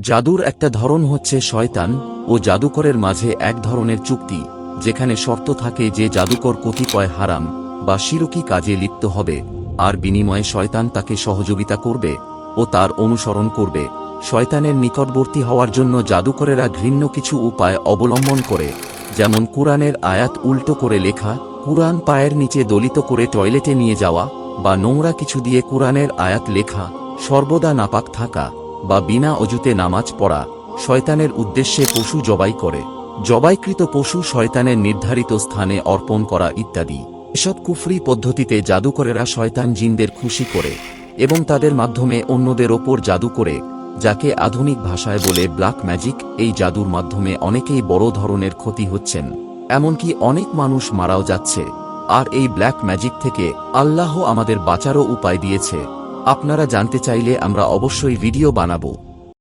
জাদুর একটা ধরন হচ্ছে শয়তান ও জাদুকরের মাঝে এক ধরনের চুক্তি, যেখানে শর্ত থাকে যে জাদুকর কতিপয় হারাম বা শিরকি কাজে লিপ্ত হবে, আর বিনিময়ে শয়তান তাকে সহযোগিতা করবে ও তার অনুসরণ করবে। শয়তানের নিকটবর্তী হওয়ার জন্য জাদুকরেরা ঘৃণ্য কিছু উপায় অবলম্বন করে, যেমন কুরআনের আয়াত উল্টো করে লেখা, কুরআন পায়ের নিচে দলিত করে টয়লেটে নিয়ে যাওয়া, বা নোংরা কিছু দিয়ে কুরআনের আয়াত লেখা, সর্বদা নাপাক থাকা, বা বিনা অজুতে নামাজ পড়া। শয়তানের উদ্দেশ্যে পশু জবাই করে, জবাইকৃত পশু শয়তানের নির্ধারিত স্থানে অর্পণ করা ইত্যাদি। এসব কুফরি পদ্ধতিতে জাদুকরেরা শয়তান জিনদের খুশি করে এবং তাদের মাধ্যমে অন্যদের ওপর জাদু করে, যাকে আধুনিক ভাষায় বলে ব্ল্যাক ম্যাজিক। এই জাদুর মাধ্যমে অনেকেই বড় ধরনের ক্ষতি হচ্ছেন, এমনকি অনেক মানুষ মারাও যাচ্ছে। আর এই ব্ল্যাক ম্যাজিক থেকে আল্লাহ আমাদের বাঁচারও উপায় দিয়েছে। আপনারা জানতে চাইলে আমরা অবশ্যই ভিডিও বানাবো।